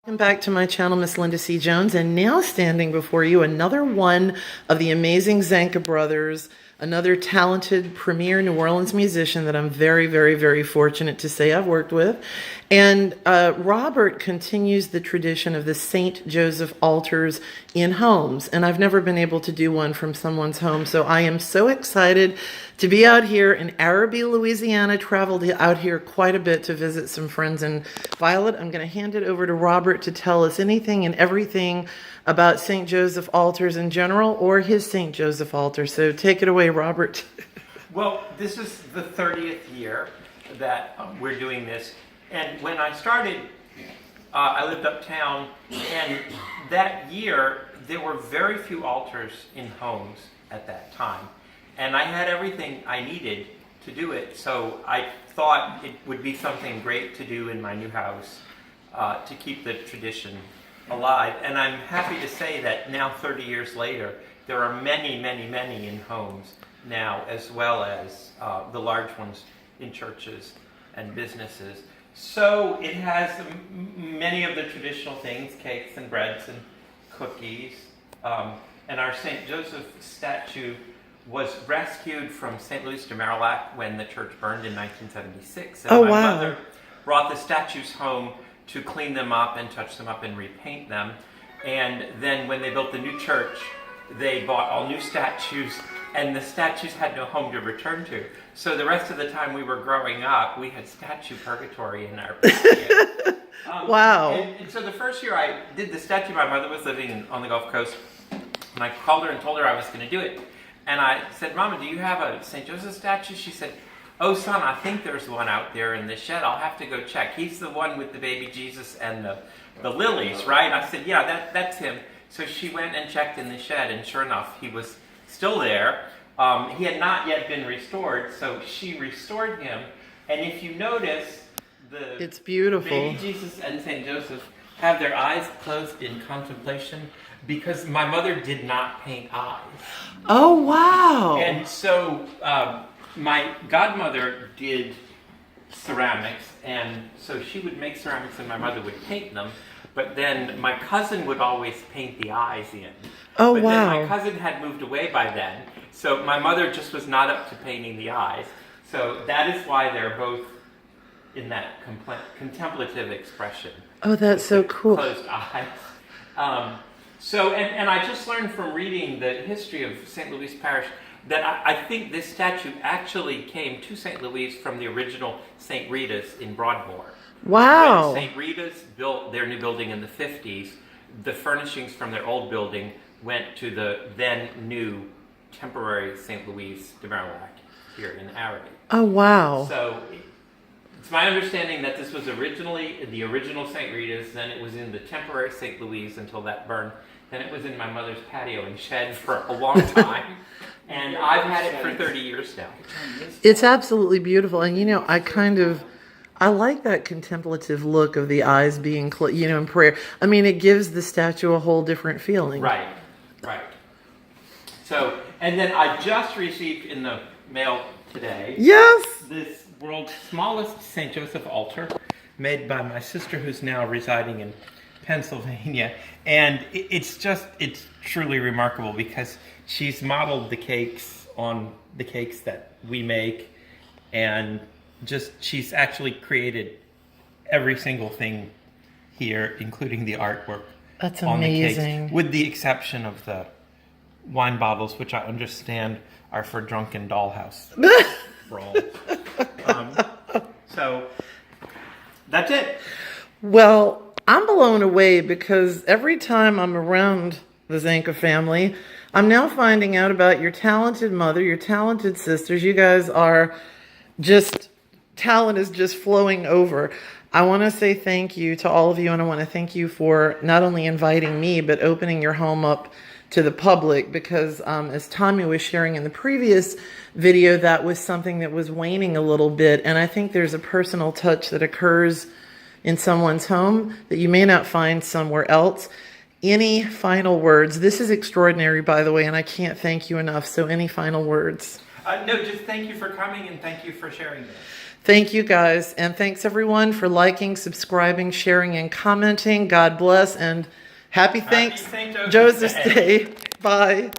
Welcome back to my channel, Miss Linda C. Jones, and now standing before you, another one of the amazing Zanca brothers, another talented premier New Orleans musician that I'm very, very, very fortunate to say I've worked with. And Robert continues the tradition of the St. Joseph altars in homes, and I've never been able to do one from someone's home, so I am so excited to be out here in Araby, Louisiana. Traveled out here quite a bit to visit some friends in Violet. I'm going to hand it over to Robert to tell us anything and everything about St. Joseph altars in general or his St. Joseph altar. So take it away, Robert. Well, this is the 30th year that we're doing this. And when I started, I lived uptown, and that year there were very few altars in homes at that time. And I had everything I needed to do it, so I thought it would be something great to do in my new house to keep the tradition alive. And I'm happy to say that now, 30 years later, there are many, many, many in homes now, as well as the large ones in churches and businesses. So it has many of the traditional things, cakes and breads and cookies. And our St. Joseph statue was rescued from St. Louis de Marillac when the church burned in 1976. And my mother brought the statues home to clean them up and touch them up and repaint them. And then when they built the new church, they bought all new statues, and the statues had no home to return to. So the rest of the time we were growing up, we had statue purgatory in our patio. Wow. And so the first year I did the statue, my mother was living on the Gulf Coast, and I called her and told her I was going to do it. And I said, "Mama, do you have a St. Joseph statue?" She said, "Oh, son, I think there's one out there in the shed. I'll have to go check. He's the one with the baby Jesus and the lilies, right?" I said, "Yeah, that's him." So she went and checked in the shed, and sure enough, he was still there. He had not yet been restored, so she restored him. And if you notice, It's beautiful. Baby Jesus and St. Joseph have their eyes closed in contemplation because my mother did not paint eyes. Oh, wow. And so my godmother did ceramics, and so she would make ceramics and my mother would paint them. But then my cousin would always paint the eyes in. Oh, but wow. Then my cousin had moved away by then, so my mother just was not up to painting the eyes. So that is why they're both in that contemplative expression. Oh, that's so cool. Closed eyes. And I just learned from reading the history of St. Louis Parish that I think this statue actually came to St. Louis from the original St. Rita's in Broadmoor. Wow. When St. Rita's built their new building in the 50s, the furnishings from their old building went to the then new temporary St. Louis de Marillac here in Araby. Oh, wow. So it's my understanding that this was originally the original St. Rita's, then it was in the temporary St. Louis until that burned. Then it was in my mother's patio and shed for a long time. And I've had it for 30 years now. It's absolutely beautiful. And, you know, I like that contemplative look of the eyes being, in prayer. I mean, it gives the statue a whole different feeling. Right. So, and then I just received in the mail today. Yes. This world's smallest St. Joseph altar made by my sister who's now residing in Pennsylvania. And it's truly remarkable because she's modeled the cakes on the cakes that we make, and she's actually created every single thing here, including the artwork. That's on amazing. The cakes, with the exception of the wine bottles, which I understand are for drunken dollhouse brawl. So that's it. Well, I'm blown away because every time I'm around the Zanca family, I'm now finding out about your talented mother, your talented sisters. You guys are just, talent is just flowing over. I want to say thank you to all of you, and I want to thank you for not only inviting me, but opening your home up to the public, because as Tommy was sharing in the previous video, that was something that was waning a little bit, and I think there's a personal touch that occurs in someone's home that you may not find somewhere else. Any final words? This is extraordinary, by the way, and I can't thank you enough, so any final words? No, just thank you for coming and thank you for sharing this. Thank you guys. And thanks everyone for liking, subscribing, sharing, and commenting. God bless and happy Happy St. Joseph's Day. Day. Bye.